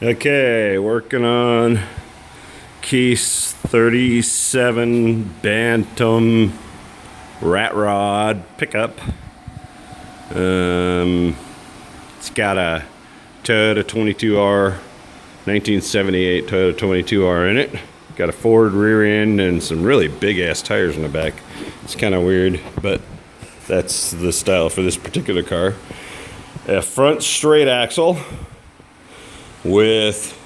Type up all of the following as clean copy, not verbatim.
Okay, working on Keith's 37 Bantam Rat Rod pickup. It's got a Toyota 22R, 1978 Toyota 22R in it. Got a Ford rear end and some really big ass tires in the back. It's kind of weird, but that's the style for this particular car. A front straight axle with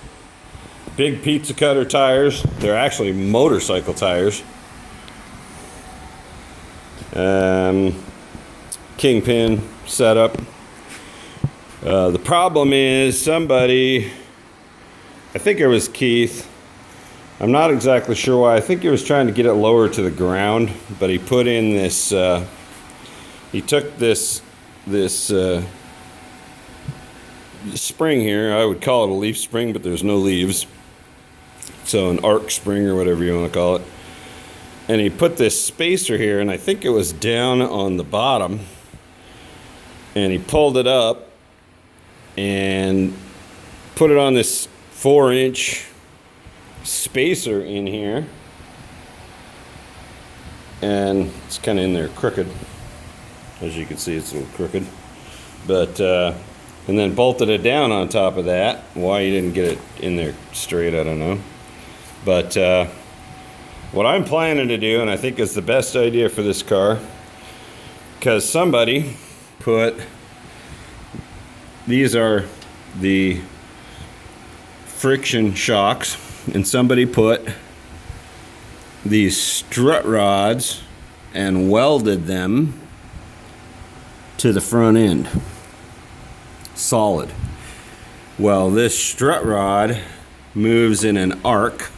big pizza cutter tires. They're actually motorcycle tires. Kingpin setup. The problem is somebody, I think it was Keith, I'm not exactly sure why. I think he was trying to get it lower to the ground, but he put in this, he took this spring here. I would call it a leaf spring, but there's no leaves, so an arc spring or whatever you want to call it, and he put this spacer here, and I think it was down on the bottom, and he pulled it up and put it on this 4-inch spacer in here, and it's kind of in there crooked. As you can see, it's a little crooked, but and then bolted it down on top of that. Why you didn't get it in there straight, I don't know. But what I'm planning to do, and I think is the best idea for this car, because somebody put, these are the friction shocks, and somebody put these strut rods and welded them to the front end. Solid. Well, this strut rod moves in an arc,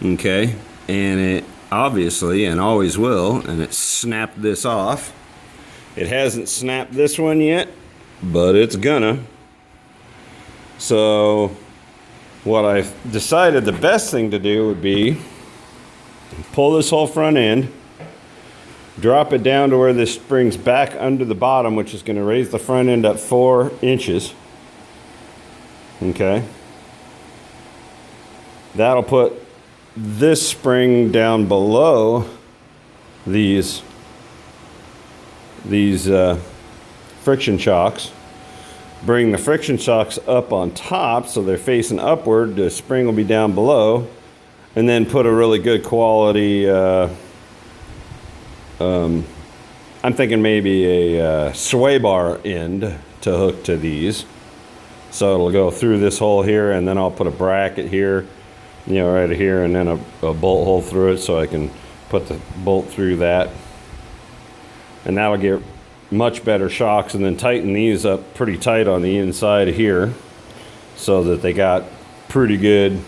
okay, and it obviously and always will, and it snapped this off. It hasn't snapped this one yet, but it's gonna. So what I decided the best thing to do would be pull this whole front end, drop it down to where this spring's back under the bottom, which is going to raise the front end up 4 inches. Okay. That'll put this spring down below these friction shocks. Bring the friction shocks up on top so they're facing upward. The spring will be down below. And then put a really good quality I'm thinking maybe a sway bar end to hook to these. So it'll go through this hole here, and then I'll put a bracket here, right here, and then a bolt hole through it so I can put the bolt through that. And that'll get much better shocks, and then tighten these up pretty tight on the inside here so that they got pretty good,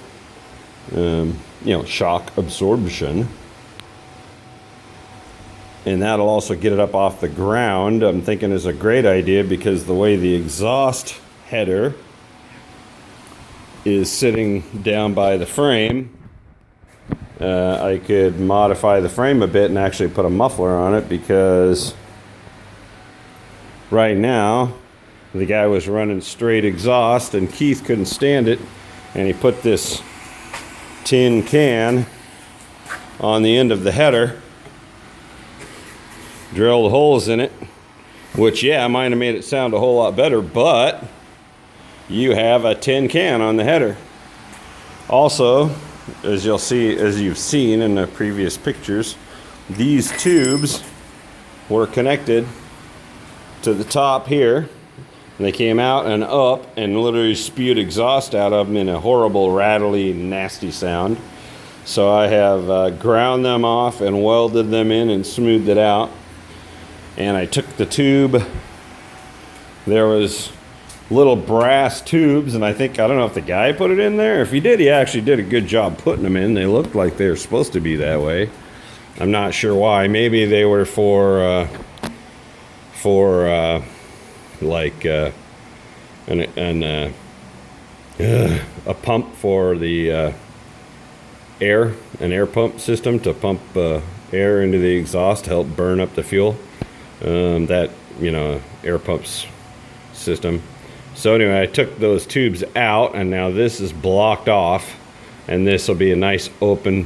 shock absorption. And that'll also get it up off the ground. I'm thinking is a great idea because the way the exhaust header is sitting down by the frame, I could modify the frame a bit and actually put a muffler on it, because right now the guy was running straight exhaust and Keith couldn't stand it, and he put this tin can on the end of the header, drilled holes in it, which, yeah, might have made it sound a whole lot better, but you have a tin can on the header. Also, as you've seen in the previous pictures, these tubes were connected to the top here, and they came out and up and literally spewed exhaust out of them in a horrible, rattly, nasty sound. So I have ground them off and welded them in and smoothed it out. And I took the tube, there was little brass tubes, and I don't know if the guy put it in there. If he did, he actually did a good job putting them in. They looked like they were supposed to be that way. I'm not sure why. Maybe they were for a pump for the an air pump system to pump air into the exhaust to help burn up the fuel. Air pumps system. So anyway, I took those tubes out, and now this is blocked off, and this will be a nice open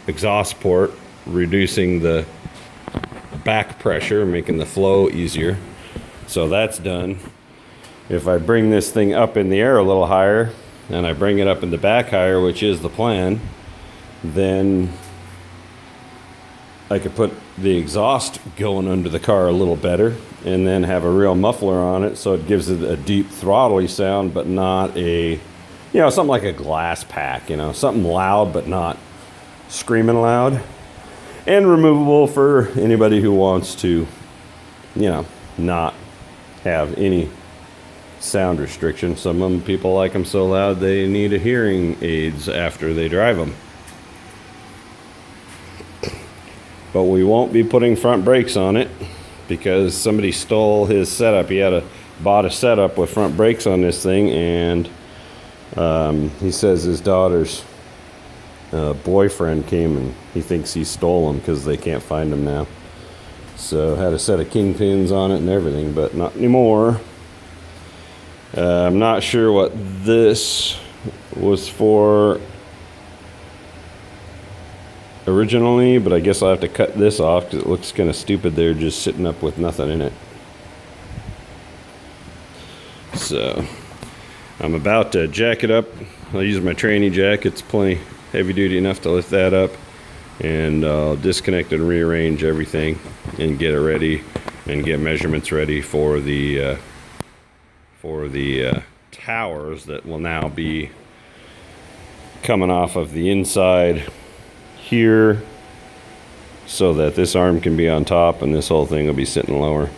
exhaust port, reducing the back pressure, making the flow easier. So that's done. If I bring this thing up in the air a little higher, and I bring it up in the back higher, which is the plan, then I could put the exhaust going under the car a little better, and then have a real muffler on it, so it gives it a deep throttly sound, but not a, something like a glass pack, something loud, but not screaming loud. And removable for anybody who wants to, not have any sound restriction. Some of them, people like them so loud they need a hearing aids after they drive them. But we won't be putting front brakes on it because somebody stole his setup. He bought a setup with front brakes on this thing, and he says his daughter's boyfriend came and he thinks he stole them because they can't find them now. So had a set of kingpins on it and everything, but not anymore. I'm not sure what this was for originally, but I guess I'll have to cut this off because it looks kind of stupid there just sitting up with nothing in it. So I'm about to jack it up. I'll use my tranny jack. It's plenty heavy duty enough to lift that up, and I'll disconnect and rearrange everything and get it ready and get measurements ready for the towers that will now be coming off of the inside here, so that this arm can be on top and this whole thing will be sitting lower.